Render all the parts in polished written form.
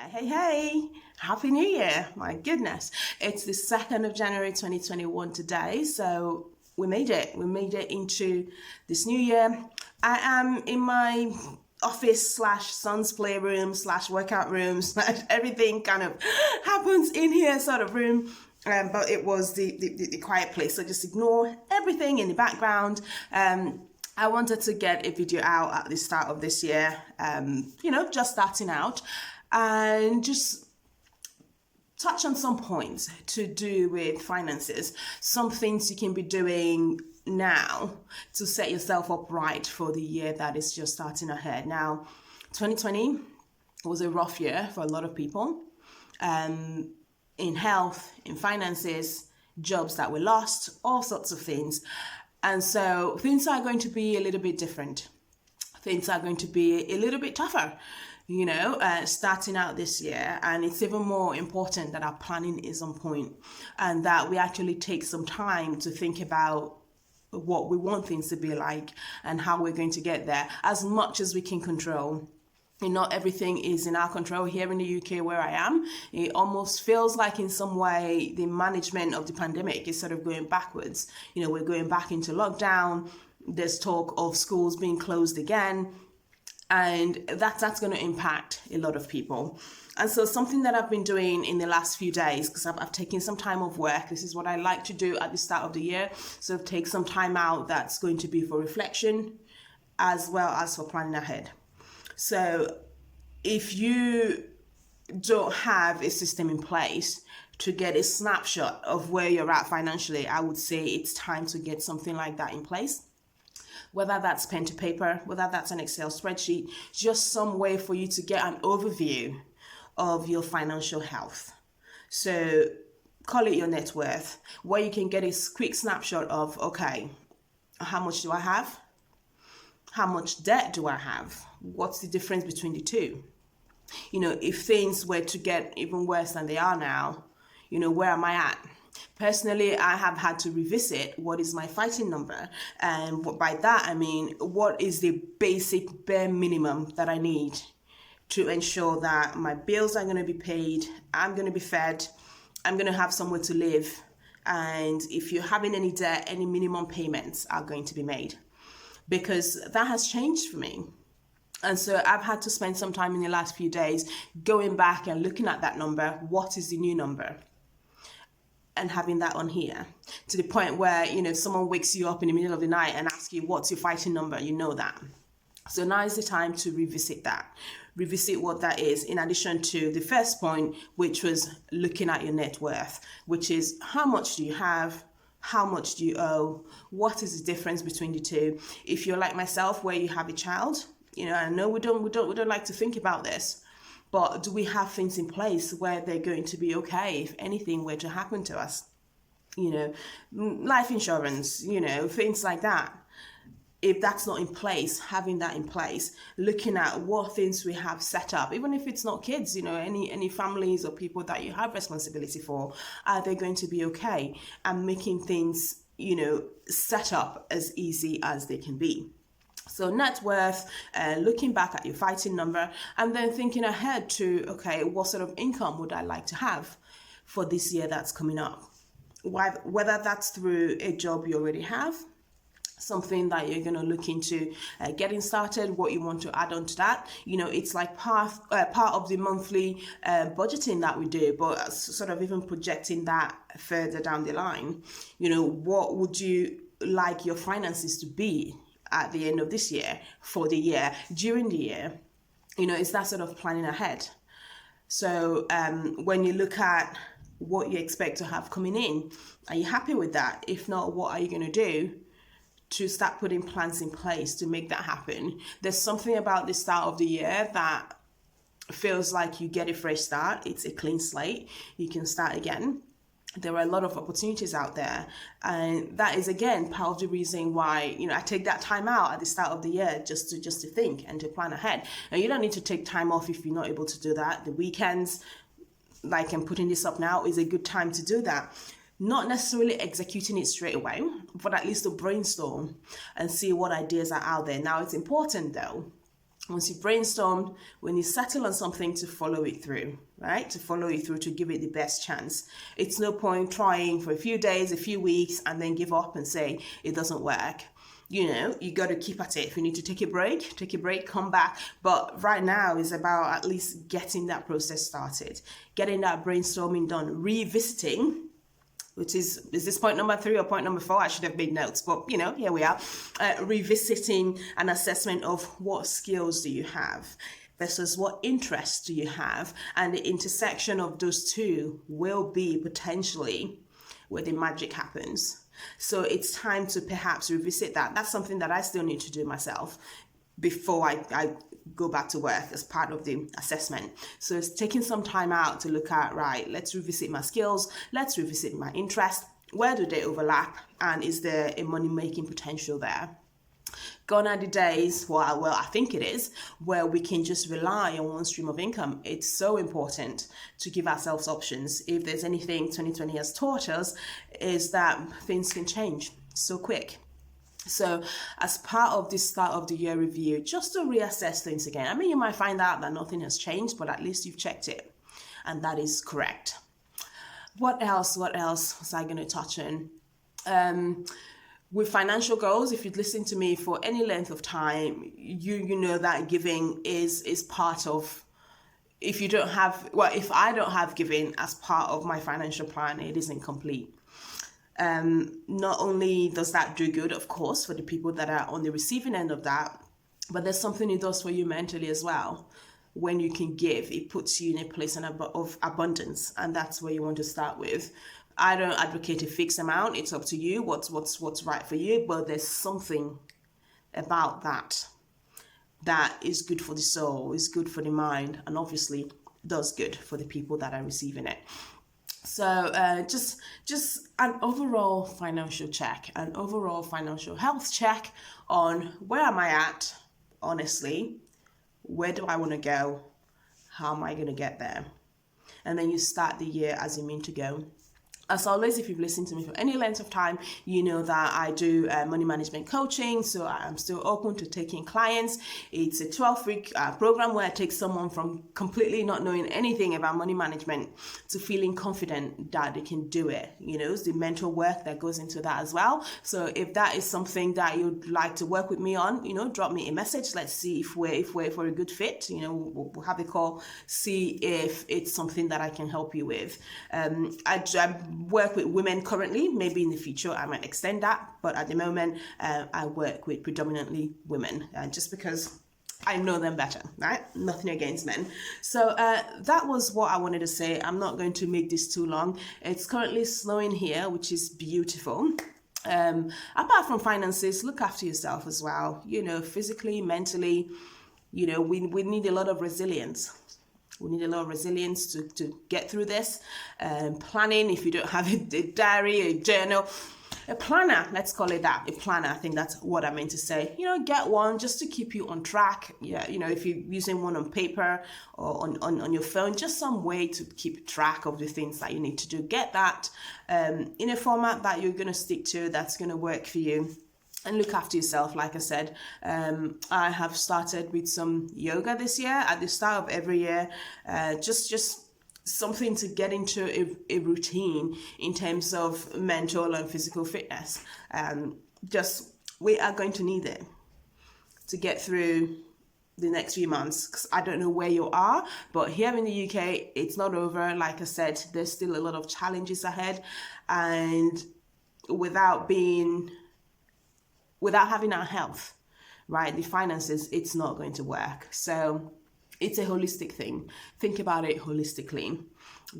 Hey, Happy New Year. My goodness. It's the 2nd of January 2021 today. So we made it. We made it into this new year. I am in my office slash son's playroom slash workout room slash everything kind of happens in here sort of room. But it was the quiet place. So just ignore everything in the background. I wanted to get a video out at the start of this year, just starting out, and just touch on some points to do with finances, some things you can be doing now to set yourself up right for the year that is just starting ahead. Now, 2020 was a rough year for a lot of people, in health, in finances, jobs that were lost, all sorts of things. And so things are going to be a little bit different. Things are going to be a little bit tougher, starting out this year. And it's even more important that our planning is on point and that we actually take some time to think about what we want things to be like and how we're going to get there as much as we can control. Not everything is in our control here in the UK where I am. It almost feels like in some way the management of the pandemic is sort of going backwards. We're going back into lockdown. There's talk of schools being closed again. And that's going to impact a lot of people. And so something that I've been doing in the last few days, because I've taken some time off work, this is what I like to do at the start of the year. So take some time out that's going to be for reflection as well as for planning ahead. So if you don't have a system in place to get a snapshot of where you're at financially, I would say it's time to get something like that in place. Whether that's pen to paper, whether that's an Excel spreadsheet, just some way for you to get an overview of your financial health. So call it your net worth, where you can get a quick snapshot of, okay, how much do I have? How much debt do I have? What's the difference between the two? If things were to get even worse than they are now, where am I at? Personally, I have had to revisit what is my fighting number. And by that, I mean, what is the basic bare minimum that I need to ensure that my bills are going to be paid, I'm going to be fed, I'm going to have somewhere to live. And if you're having any debt, any minimum payments are going to be made. Because that has changed for me. And so I've had to spend some time in the last few days going back and looking at that number. What is the new number? And having that on here to the point where, if someone wakes you up in the middle of the night and asks you, what's your fighting number? You know that. So now is the time to revisit that. Revisit what that is, in addition to the first point, which was looking at your net worth, which is how much do you have? How much do you owe? What is the difference between the two? If you're like myself, where you have a child, I know we don't like to think about this, but do we have things in place where they're going to be okay if anything were to happen to us? Life insurance, things like that. If that's not in place, having that in place, looking at what things we have set up, even if it's not kids, any families or people that you have responsibility for, are they going to be okay? And making things, set up as easy as they can be. So net worth, looking back at your fighting number, and then thinking ahead to, okay, what sort of income would I like to have for this year that's coming up? Whether that's through a job you already have, something that you're going to look into getting started, what you want to add on to that. It's like part of the monthly budgeting that we do, but sort of even projecting that further down the line. What would you like your finances to be at the end of this year, for the year, during the year? It's that sort of planning ahead. So when you look at what you expect to have coming in, are you happy with that? If not, what are you going to do to start putting plans in place to make that happen? There's something about the start of the year that feels like you get a fresh start. It's a clean slate. You can start again. There are a lot of opportunities out there. And that is, again, part of the reason why, I take that time out at the start of the year just to think and to plan ahead. And you don't need to take time off if you're not able to do that. The weekends, like I'm putting this up now, is a good time to do that. Not necessarily executing it straight away, but at least to brainstorm and see what ideas are out there. Now, it's important, though, once you've brainstormed, when you settle on something, to follow it through, right? To follow it through, to give it the best chance. It's no point trying for a few days, a few weeks, and then give up and say it doesn't work. You know, you got to keep at it. If you need to take a break, come back. But right now is about at least getting that process started, getting that brainstorming done, revisiting, which is this point number 3 or point number 4? I should have made notes, but you know, here we are. Revisiting an assessment of what skills do you have versus what interests do you have, and the intersection of those two will be potentially where the magic happens. So it's time to perhaps revisit that. That's something that I still need to do myself before I go back to work as part of the assessment. So it's taking some time out to look at, right, let's revisit my skills, let's revisit my interest, where do they overlap, and is there a money-making potential there? Gone are the days, well, I think it is, where we can just rely on one stream of income. It's so important to give ourselves options. If there's anything 2020 has taught us, is that things can change so quick. So as part of this start of the year review, just to reassess things again. I mean, you might find out that nothing has changed, but at least you've checked it. And that is correct. What else was I going to touch on? With financial goals, if you'd listened to me for any length of time, you know that giving is part of, if I don't have giving as part of my financial plan, it isn't complete. Not only does that do good, of course, for the people that are on the receiving end of that, but there's something it does for you mentally as well. When you can give, it puts you in a place of abundance, and that's where you want to start with. I don't advocate a fixed amount. It's up to you what's right for you, but there's something about that is good for the soul, is good for the mind, and obviously does good for the people that are receiving it. So just an overall financial check, an overall financial health check on where am I at, honestly, where do I want to go, how am I going to get there? And then you start the year as you mean to go. As always, if you've listened to me for any length of time, you know that I do money management coaching, so I'm still open to taking clients. It's a 12-week program where I take someone from completely not knowing anything about money management to feeling confident that they can do it. You know, it's the mental work that goes into that as well. So if that is something that you'd like to work with me on, you know, drop me a message. Let's see if we're a good fit. You know, we'll have a call, see if it's something that I can help you with. I work with women currently. Maybe in the future I might extend that, but at the moment I work with predominantly women, just because I know them better, right? Nothing against men. So that was what I wanted to say. I'm not going to make this too long. It's currently snowing here, which is beautiful. Apart from finances, look after yourself as well, you know, physically, mentally. You know, we need a lot of resilience. We need a lot of resilience to get through this. Planning, if you don't have a diary, a journal, a planner, let's call it that, a planner. I think that's what I meant to say. You know, get one just to keep you on track. Yeah, you know, if you're using one on paper or on your phone, just some way to keep track of the things that you need to do. Get that in a format that you're going to stick to, that's going to work for you. And look after yourself. Like I said, I have started with some yoga this year at the start of every year, just something to get into a routine in terms of mental and physical fitness. We are going to need it to get through the next few months, because I don't know where you are, but here in the UK, it's not over. Like I said, there's still a lot of challenges ahead, and without having our health, right, the finances, it's not going to work. So it's a holistic thing. Think about it holistically.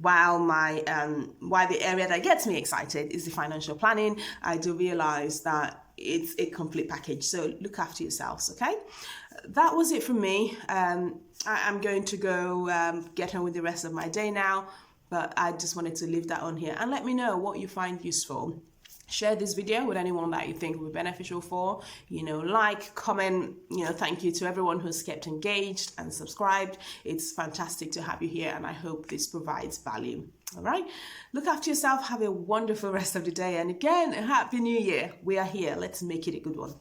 While the area that gets me excited is the financial planning, I do realize that it's a complete package. So look after yourselves, okay? That was it from me. I'm going to go get on with the rest of my day now, but I just wanted to leave that on here, and let me know what you find useful. Share this video with anyone that you think will be beneficial for, you know, like, comment, you know, thank you to everyone who's kept engaged and subscribed. It's fantastic to have you here, and I hope this provides value. All right. Look after yourself. Have a wonderful rest of the day. And again, a happy new year. We are here. Let's make it a good one.